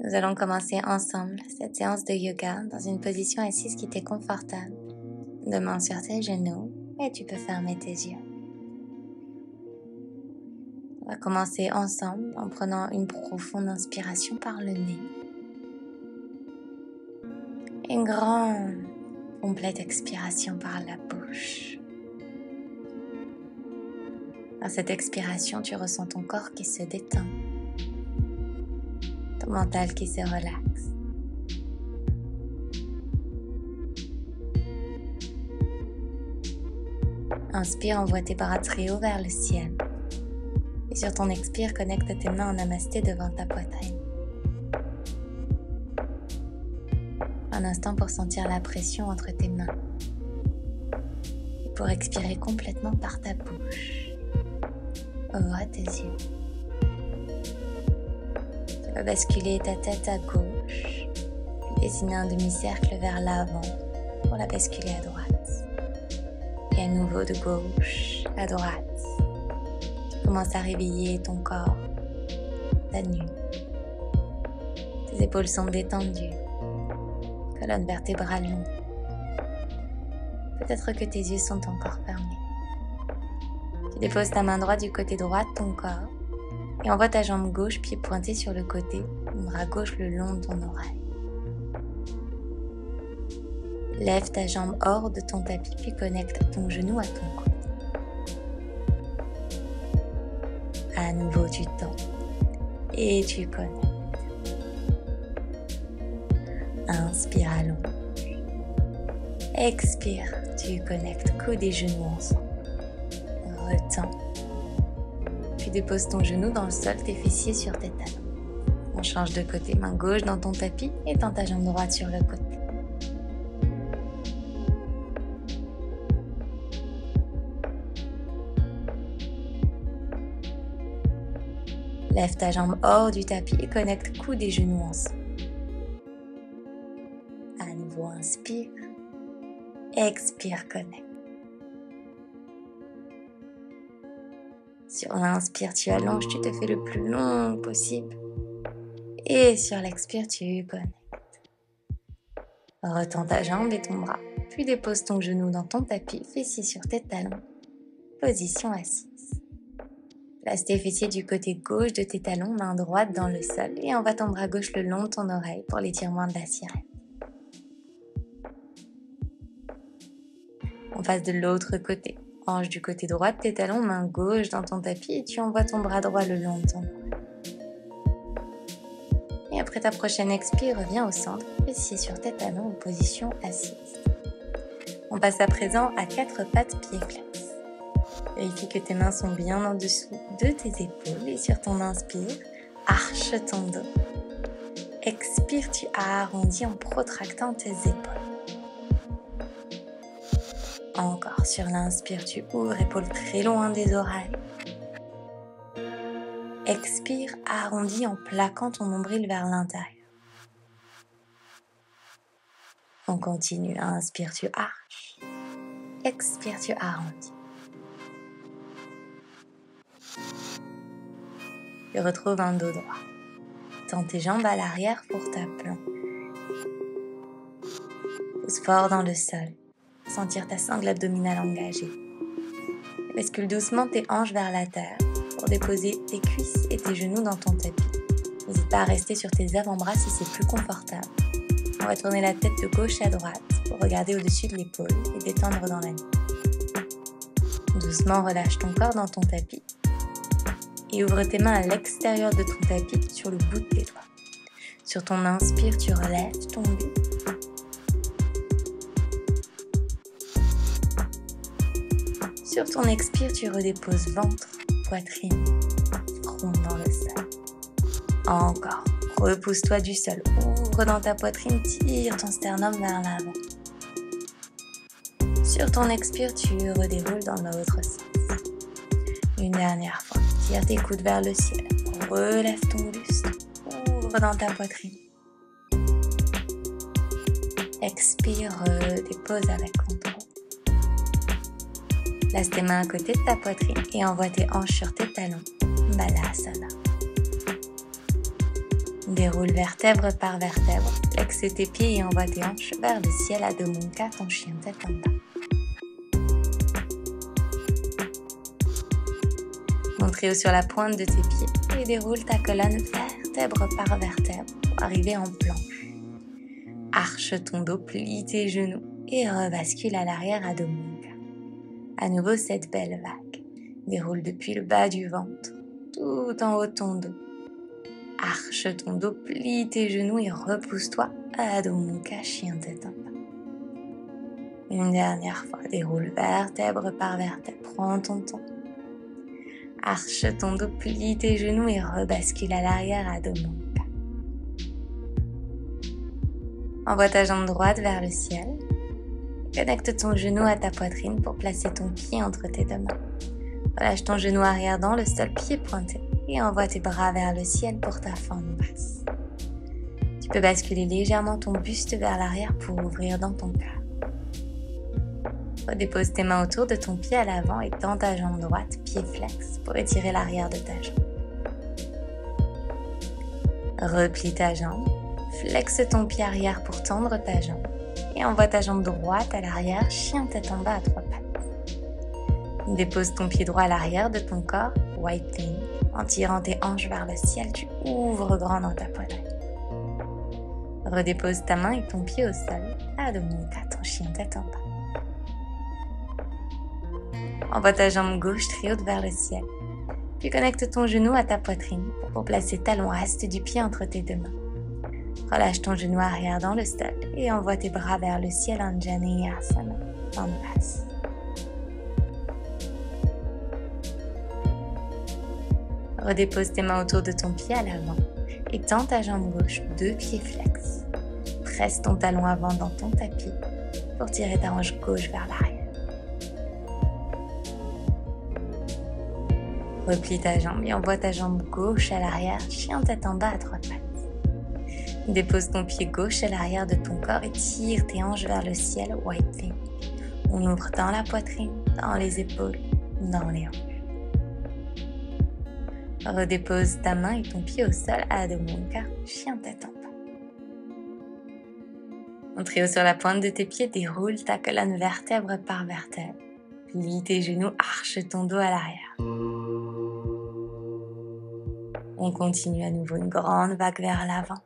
Nous allons commencer ensemble cette séance de yoga dans une position assise qui t'est confortable. Deux mains sur tes genoux et tu peux fermer tes yeux. On va commencer ensemble en prenant une profonde inspiration par le nez. Et une grande, complète expiration par la bouche. Par cette expiration, tu ressens ton corps qui se détend. Ton mental qui se relaxe. Inspire, envoie tes bras très haut vers le ciel. Et sur ton expire, connecte tes mains en namasté devant ta poitrine. Un instant pour sentir la pression entre tes mains. Et pour expirer complètement par ta bouche. Ouvre tes yeux. Tu vas basculer ta tête à gauche, puis dessiner un demi-cercle vers l'avant pour la basculer à droite. Et à nouveau de gauche à droite. Tu commences à réveiller ton corps, ta nuque. Tes épaules sont détendues, colonne vertébrale longue. Peut-être que tes yeux sont encore fermés. Tu déposes ta main droite du côté droit de ton corps et envoie ta jambe gauche, pied pointé sur le côté, bras gauche le long de ton oreille. Lève ta jambe hors de ton tapis puis connecte ton genou à ton coude. À nouveau, tu tends et tu connectes. Inspire, allonge. Expire, tu connectes coude et genoux ensemble. Retends. Puis dépose ton genou dans le sol, tes fessiers sur tes talons. On change de côté, main gauche dans ton tapis et tends ta jambe droite sur le côté. Lève ta jambe hors du tapis et connecte coude et genoux ensemble. À nouveau, inspire. Expire, connecte. Sur l'inspire, tu allonges, tu te fais le plus long possible. Et sur l'expire, tu connectes. Retends ta jambe et ton bras, puis dépose ton genou dans ton tapis, fessier sur tes talons. Position assise. Place tes fessiers du côté gauche de tes talons, main droite dans le sol, et envoie ton bras gauche le long de ton oreille pour l'étirement de la sirène. On passe de l'autre côté. Hanche du côté droit de tes talons, main gauche dans ton tapis et tu envoies ton bras droit le long de ton oreille. Et après ta prochaine expire, reviens au centre, fessiers sur tes talons en position assise. On passe à présent à 4 pattes pieds flexes. Vérifie que tes mains sont bien en dessous de tes épaules et sur ton inspire, arche ton dos. Expire, tu arrondis en protractant tes épaules. Encore sur l'inspire, tu ouvres épaules très loin des oreilles. Expire, arrondis en plaquant ton nombril vers l'intérieur. On continue. Inspire, tu arches. Expire, tu arrondis. Tu retrouves un dos droit. Tends tes jambes à l'arrière pour ta planche. Pousse fort dans le sol. Sentir ta sangle abdominale engagée. Bascule doucement tes hanches vers la terre pour déposer tes cuisses et tes genoux dans ton tapis. N'hésite pas à rester sur tes avant-bras si c'est plus confortable. On va tourner la tête de gauche à droite pour regarder au-dessus de l'épaule et détendre dans la nuque. Doucement relâche ton corps dans ton tapis et ouvre tes mains à l'extérieur de ton tapis sur le bout de tes doigts. Sur ton inspire, tu relèves ton buste. Sur ton expire, tu redéposes ventre, poitrine, front dans le sol. Encore. Repousse-toi du sol. Ouvre dans ta poitrine, tire ton sternum vers l'avant. Sur ton expire, tu redéroules dans l'autre sens. Une dernière fois. Tire tes coudes vers le ciel. Relève ton buste. Ouvre dans ta poitrine. Expire, redépose avec contrôle. Place tes mains à côté de ta poitrine et envoie tes hanches sur tes talons. Balasana. Déroule vertèbre par vertèbre, flexe tes pieds et envoie tes hanches vers le ciel, Adho Mukha, ton chien tête en bas. Montre sur la pointe de tes pieds et déroule ta colonne vertèbre par vertèbre pour arriver en planche. Arche ton dos, plie tes genoux et rebascule à l'arrière, Adho Mukha. À nouveau cette belle vague. Déroule depuis le bas du ventre, tout en haut de ton dos. Arche ton dos, plie tes genoux et repousse-toi à Adho Mukha, chien tête en bas. Une dernière fois, déroule vertèbre par vertèbre, prends ton temps. Arche ton dos, plie tes genoux et rebascule à l'arrière, Adho Mukha. Envoie ta jambe droite vers le ciel. Connecte ton genou à ta poitrine pour placer ton pied entre tes deux mains. Relâche ton genou arrière dans le sol, pied pointé, et envoie tes bras vers le ciel pour ta fente basse. Tu peux basculer légèrement ton buste vers l'arrière pour ouvrir dans ton cœur. Redépose tes mains autour de ton pied à l'avant et tends ta jambe droite, pied flex, pour étirer l'arrière de ta jambe. Replie ta jambe, flexe ton pied arrière pour tendre ta jambe et envoie ta jambe droite à l'arrière, chien tête en bas à trois pattes. Dépose ton pied droit à l'arrière de ton corps, white thing. En tirant tes hanches vers le ciel, tu ouvres grand dans ta poitrine. Redépose ta main et ton pied au sol, Adho Mukha, ton chien tête en bas. Envoie ta jambe gauche très haute vers le ciel. Puis connecte ton genou à ta poitrine pour placer talon reste du pied entre tes deux mains. Relâche ton genou arrière dans le sol et envoie tes bras vers le ciel, Anjaneyasana, en basse. Redépose tes mains autour de ton pied à l'avant et tends ta jambe gauche, deux pieds flex. Presse ton talon avant dans ton tapis pour tirer ta hanche gauche vers l'arrière. Replie ta jambe et envoie ta jambe gauche à l'arrière, chien tête en bas à trois pattes. Dépose ton pied gauche à l'arrière de ton corps et tire tes hanches vers le ciel, white thing. On ouvre dans la poitrine, dans les épaules, dans les hanches. Redépose ta main et ton pied au sol, Adho Mukha, chien tête en bas. Montre sur la pointe de tes pieds, déroule ta colonne vertèbre par vertèbre. Plie tes genoux, arche ton dos à l'arrière. On continue à nouveau une grande vague vers l'avant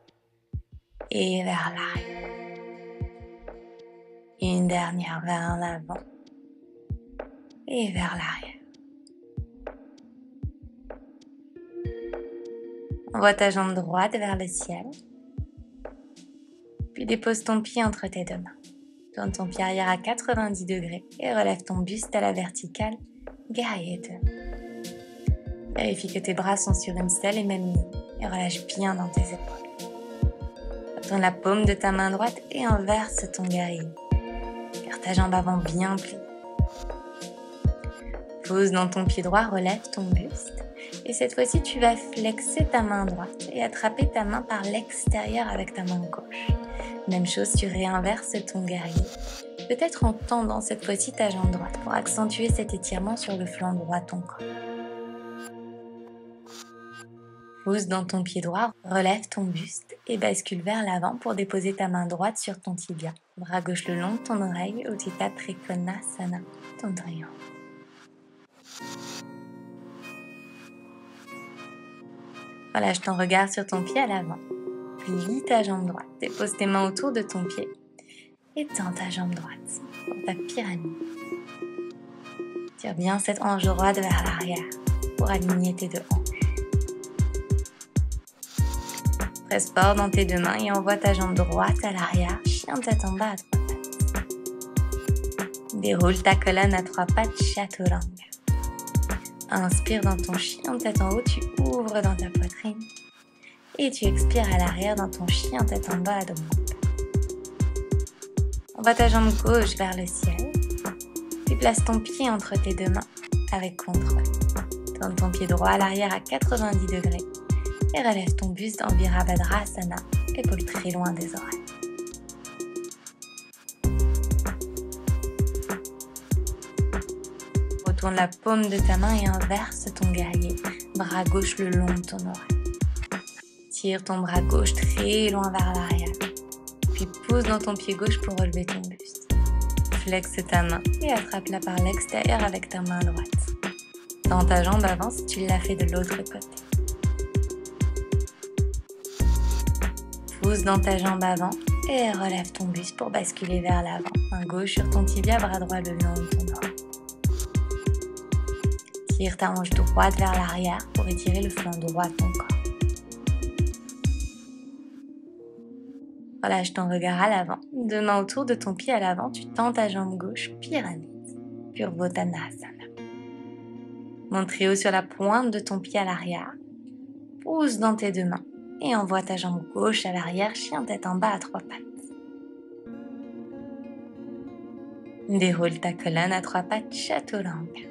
et vers l'arrière. Et une dernière vers l'avant et vers l'arrière. Envoie ta jambe droite vers le ciel. Puis dépose ton pied entre tes deux mains. Tourne ton pied arrière à 90 degrés et relève ton buste à la verticale, Gayatri. Vérifie que tes bras sont sur une seule et même ligne et relâche bien dans tes épaules. Retourne la paume de ta main droite et inverse ton guerrier. Garde ta jambe avant bien pliée. Pose dans ton pied droit, relève ton buste. Et cette fois-ci, tu vas flexer ta main droite et attraper ta main par l'extérieur avec ta main gauche. Même chose, tu réinverses ton guerrier. Peut-être en tendant cette fois-ci ta jambe droite pour accentuer cet étirement sur le flanc droit de ton corps. Pose dans ton pied droit, relève ton buste et bascule vers l'avant pour déposer ta main droite sur ton tibia. Bras gauche le long de ton oreille, Utthita Trikonasana, ton triangle. Relâche ton regard sur ton pied à l'avant. Plie ta jambe droite, dépose tes mains autour de ton pied et tends ta jambe droite pour ta pyramide. Tire bien cette hanche droite vers l'arrière pour aligner tes deux hanches. Presse fort dans tes deux mains et envoie ta jambe droite à l'arrière, chien tête en bas à trois pattes. Déroule ta colonne à trois pattes, Chaturanga. Inspire dans ton chien tête en haut, tu ouvres dans ta poitrine. Et tu expires à l'arrière dans ton chien tête en bas, Adho Mukha. Envoie ta jambe gauche vers le ciel. Puis place ton pied entre tes deux mains avec contrôle. Tourne ton pied droit à l'arrière à 90 degrés. Et relève ton buste en Virabhadrasana, épaules très loin des oreilles. Retourne la paume de ta main et inverse ton guerrier, bras gauche le long de ton oreille. Tire ton bras gauche très loin vers l'arrière. Puis pousse dans ton pied gauche pour relever ton buste. Flexe ta main et attrape-la par l'extérieur avec ta main droite. Tends ta jambe avant si tu l'as fait de l'autre côté. Pousse dans ta jambe avant et relève ton buste pour basculer vers l'avant. Main gauche sur ton tibia, bras droit le long de ton bras. Tire ta hanche droite vers l'arrière pour étirer le flanc droit de ton corps. Relâche ton regard à l'avant. Deux mains autour de ton pied à l'avant, tu tends ta jambe gauche, pyramide, Purvottanasana. Monte très haut sur la pointe de ton pied à l'arrière. Pousse dans tes deux mains et envoie ta jambe gauche à l'arrière, chien tête en bas à trois pattes. Déroule ta colonne à trois pattes, chaturanga.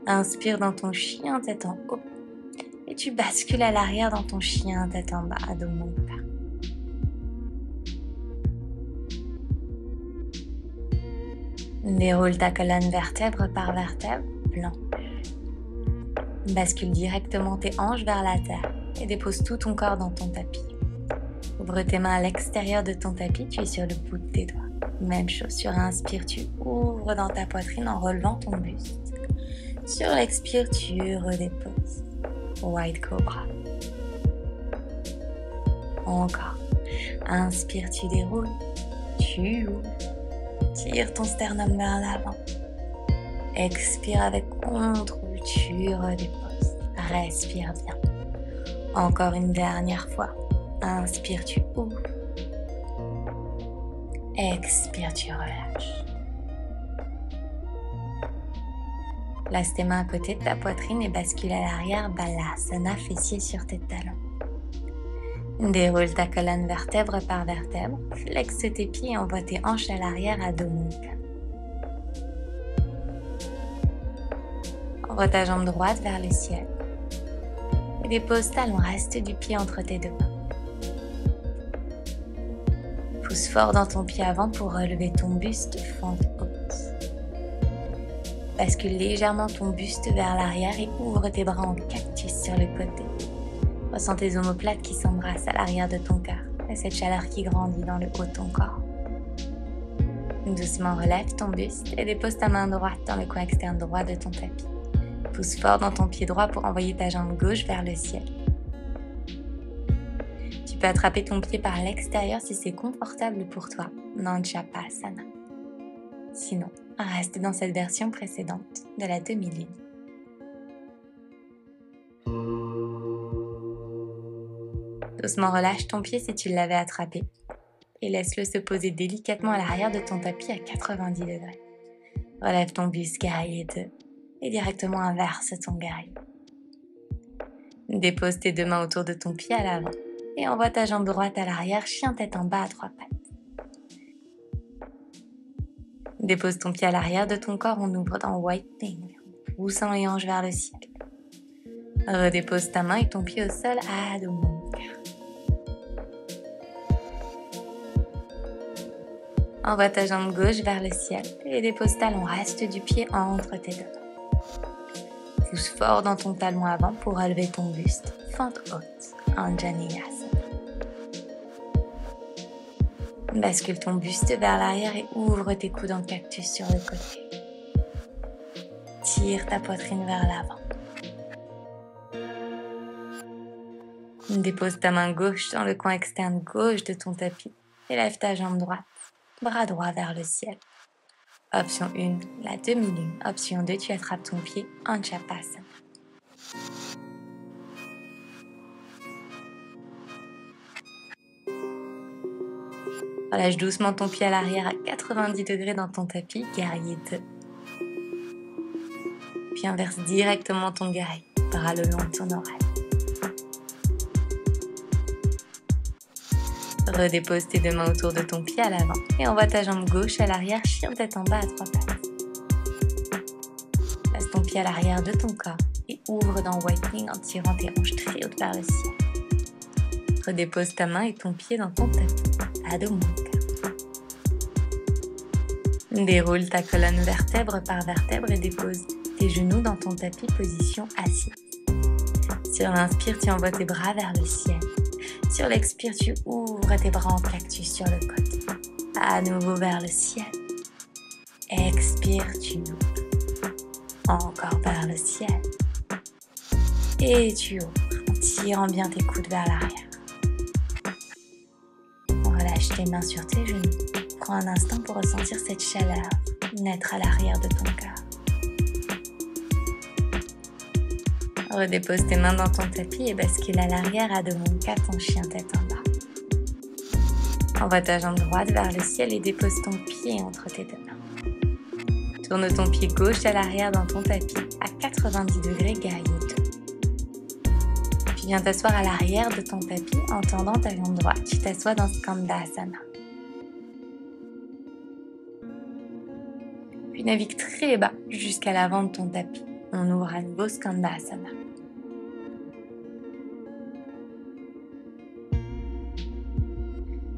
Inspire dans ton chien tête en haut et tu bascules à l'arrière dans ton chien tête en bas, Adho Mukha. Déroule ta colonne vertèbre par vertèbre, planche. Bascule directement tes hanches vers la terre et dépose tout ton corps dans ton tapis. Ouvre tes mains à l'extérieur de ton tapis, tu es sur le bout de tes doigts. Même chose, sur inspire, tu ouvres dans ta poitrine en relevant ton buste. Sur l'expire, tu redéposes. Wide Cobra. Encore. Inspire, tu déroules. Tu ouvres. Tire ton sternum vers l'avant. Expire avec contrôle, tu redéposes. Respire bien. Encore une dernière fois. Inspire, tu ouvres. Expire, tu relâches. Place tes mains à côté de ta poitrine et bascule à l'arrière, Balasana, fessier sur tes talons. Déroule ta colonne vertèbre par vertèbre, flexe tes pieds et envoie tes hanches à l'arrière, Adho Mukha. Envoie ta jambe droite vers le ciel et dépose talon, reste du pied entre tes deux mains. Pousse fort dans ton pied avant pour relever ton buste, fente haute. Bascule légèrement ton buste vers l'arrière et ouvre tes bras en cactus sur le côté. Ressens tes omoplates qui s'embrassent à l'arrière de ton cœur et cette chaleur qui grandit dans le haut de ton corps. Doucement relève ton buste et dépose ta main droite dans le coin externe droit de ton tapis. Pousse fort dans ton pied droit pour envoyer ta jambe gauche vers le ciel. Tu peux attraper ton pied par l'extérieur si c'est confortable pour toi, Nanchapasana. Sinon, reste dans cette version précédente de la demi-lune. Doucement relâche ton pied si tu l'avais attrapé et laisse-le se poser délicatement à l'arrière de ton tapis à 90 degrés. Relève ton buste, guerrier 2, et directement inverse ton guerrier. Dépose tes deux mains autour de ton pied à l'avant et envoie ta jambe droite à l'arrière, chien tête en bas à trois pattes. Dépose ton pied à l'arrière de ton corps, on ouvre dans Whitening, poussant les hanches vers le ciel. Redépose ta main et ton pied au sol, Adho Mukha. Envoie ta jambe gauche vers le ciel et dépose talon, reste du pied entre tes deux mains. Pousse fort dans ton talon avant pour relever ton buste, fente haute, Anjaneyasana. Bascule ton buste vers l'arrière et ouvre tes coudes en cactus sur le côté. Tire ta poitrine vers l'avant. Dépose ta main gauche dans le coin externe gauche de ton tapis et lève ta jambe droite. Bras droit vers le ciel. Option 1, la demi-lune. Option 2, tu attrapes ton pied, Anchapasana. Relâche doucement ton pied à l'arrière à 90 degrés dans ton tapis, guerrier 2. Puis inverse directement ton guerrier, bras le long de ton oreille. Redépose tes deux mains autour de ton pied à l'avant et envoie ta jambe gauche à l'arrière, chien tête en bas à trois pattes. Place ton pied à l'arrière de ton corps et ouvre dans Whitening en tirant tes hanches très hautes vers le ciel. Redépose ta main et ton pied dans ton tapis, Adho Mukha. Déroule ta colonne vertèbre par vertèbre et dépose tes genoux dans ton tapis, position assise. Sur l'inspire, tu envoies tes bras vers le ciel. Sur l'expire, tu ouvres tes bras en cactus sur le côté. À nouveau vers le ciel. Expire, tu ouvres. Encore vers le ciel. Et tu ouvres en tirant bien tes coudes vers l'arrière. Relâche tes mains sur tes genoux. Prends un instant pour ressentir cette chaleur naître à l'arrière de ton cœur. Redépose tes mains dans ton tapis et bascule à l'arrière à dos mon cas, ton chien tête en bas. Envoie ta jambe droite vers le ciel et dépose ton pied entre tes deux mains. Tourne ton pied gauche à l'arrière dans ton tapis à 90 degrés guerrier 2. Puis viens t'asseoir à l'arrière de ton tapis en tendant ta jambe droite. Tu t'assois dans Skandasana. Puis navigue très bas jusqu'à l'avant de ton tapis. On ouvre à nouveau Skandasana.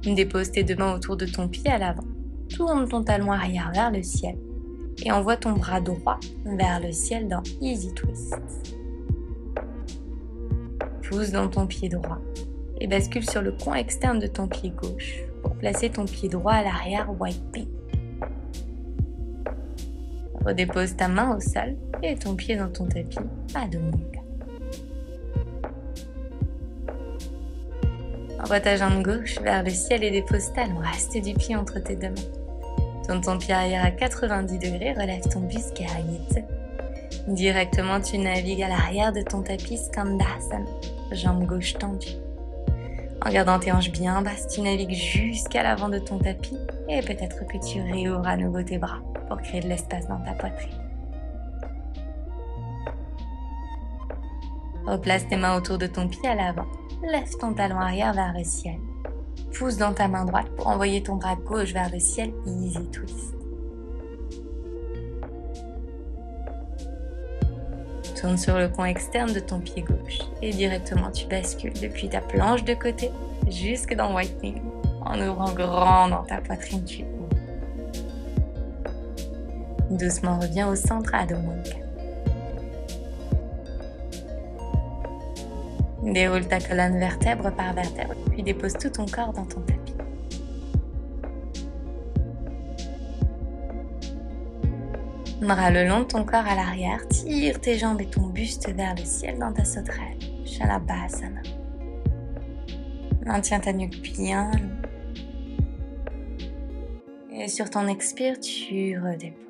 Dépose tes deux mains autour de ton pied à l'avant. Tourne ton talon arrière vers le ciel et envoie ton bras droit vers le ciel dans Easy Twist. Pousse dans ton pied droit et bascule sur le coin externe de ton pied gauche pour placer ton pied droit à l'arrière White Pea. Redépose ta main au sol et ton pied dans ton tapis à dos nul. Envoie ta jambe gauche vers le ciel et dépose ta talon. Reste du pied entre tes deux mains. Tourne ton pied arrière à 90 degrés, relève ton buste guerrier. Directement, tu navigues à l'arrière de ton tapis Skandasana, jambe gauche tendue. En gardant tes hanches bien basses, tu navigues jusqu'à l'avant de ton tapis et peut-être que tu réouvres à nouveau tes bras pour créer de l'espace dans ta poitrine. Replace tes mains autour de ton pied à l'avant. Lève ton talon arrière vers le ciel. Pousse dans ta main droite pour envoyer ton bras gauche vers le ciel, Easy Twist. Tourne sur le coin externe de ton pied gauche et directement tu bascules depuis ta planche de côté jusque dans Whitening. En ouvrant grand dans ta poitrine, tu ouvres. Doucement reviens au centre à dos Monk. Déroule ta colonne vertèbre par vertèbre, puis dépose tout ton corps dans ton tapis. Bras le long de ton corps à l'arrière, tire tes jambes et ton buste vers le ciel dans ta sauterelle, Shalabhasana. Maintiens ta nuque bien longue. Et sur ton expire, tu redéposes.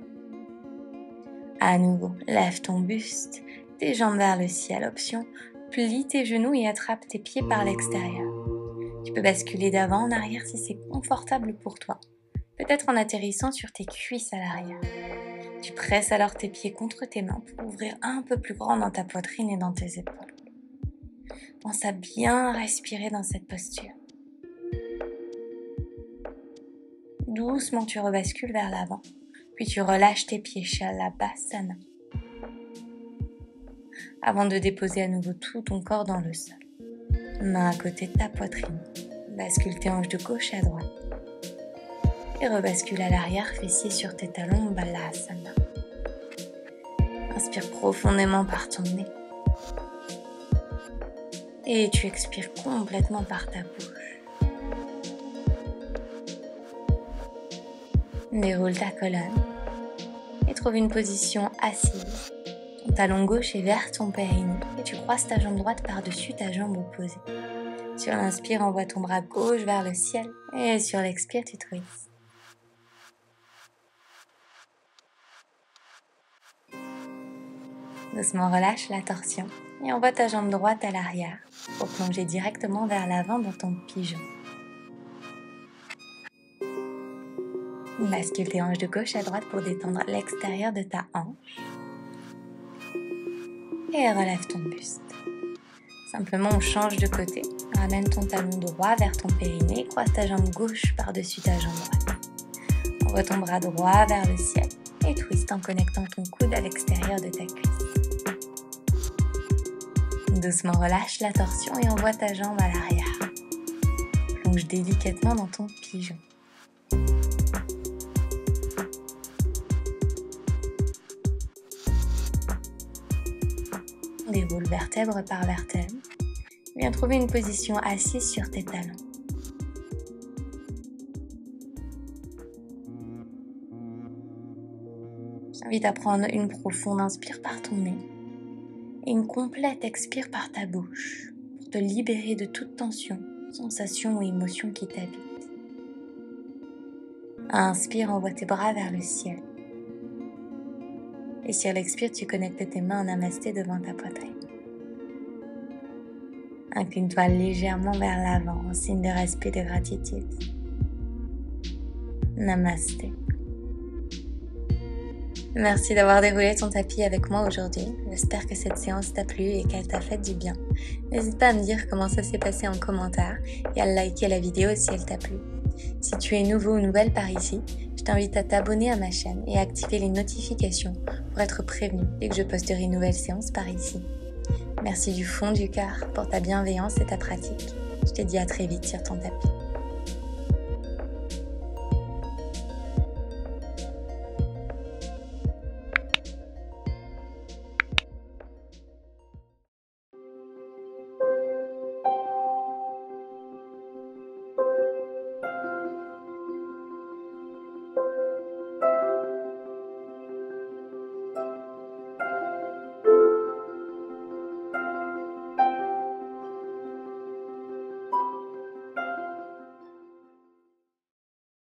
À nouveau, lève ton buste, tes jambes vers le ciel, option. Plie tes genoux et attrape tes pieds par l'extérieur. Tu peux basculer d'avant en arrière si c'est confortable pour toi. Peut-être en atterrissant sur tes cuisses à l'arrière. Tu presses alors tes pieds contre tes mains pour ouvrir un peu plus grand dans ta poitrine et dans tes épaules. Pense à bien respirer dans cette posture. Doucement, tu rebascules vers l'avant. Puis tu relâches tes pieds, Shalabhasana. Avant de déposer à nouveau tout ton corps dans le sol. Main à côté de ta poitrine. Bascule tes hanches de gauche à droite. Et rebascule à l'arrière, fessiers sur tes talons, Balasana. Inspire profondément par ton nez. Et tu expires complètement par ta bouche. Déroule ta colonne. Et trouve une position assise. Ton talon gauche est vers ton périnée et tu croises ta jambe droite par-dessus ta jambe opposée. Sur l'inspire, envoie ton bras gauche vers le ciel et sur l'expire, tu twists. Doucement relâche la torsion et envoie ta jambe droite à l'arrière pour plonger directement vers l'avant dans ton pigeon. Bascule tes hanches de gauche à droite pour détendre l'extérieur de ta hanche. Et relève ton buste. Simplement, on change de côté. Ramène ton talon droit vers ton périnée. Croise ta jambe gauche par-dessus ta jambe droite. Envoie ton bras droit vers le ciel et twist en connectant ton coude à l'extérieur de ta cuisse. Doucement, relâche la torsion et envoie ta jambe à l'arrière. Plonge délicatement dans ton pigeon. On déroule vertèbre par vertèbre. Viens trouver une position assise sur tes talons. Je t'invite à prendre une profonde inspire par ton nez et une complète expire par ta bouche pour te libérer de toute tension, sensation ou émotion qui t'habite. Inspire, envoie tes bras vers le ciel. Et sur l'expire, tu connectes tes mains en namasté devant ta poitrine. Incline-toi légèrement vers l'avant en signe de respect et de gratitude. Namasté. Merci d'avoir déroulé ton tapis avec moi aujourd'hui. J'espère que cette séance t'a plu et qu'elle t'a fait du bien. N'hésite pas à me dire comment ça s'est passé en commentaire et à liker la vidéo si elle t'a plu. Si tu es nouveau ou nouvelle par ici, je t'invite à t'abonner à ma chaîne et à activer les notifications pour être prévenu dès que je posterai une nouvelle séance par ici. Merci du fond du cœur pour ta bienveillance et ta pratique. Je te dis à très vite sur ton tapis.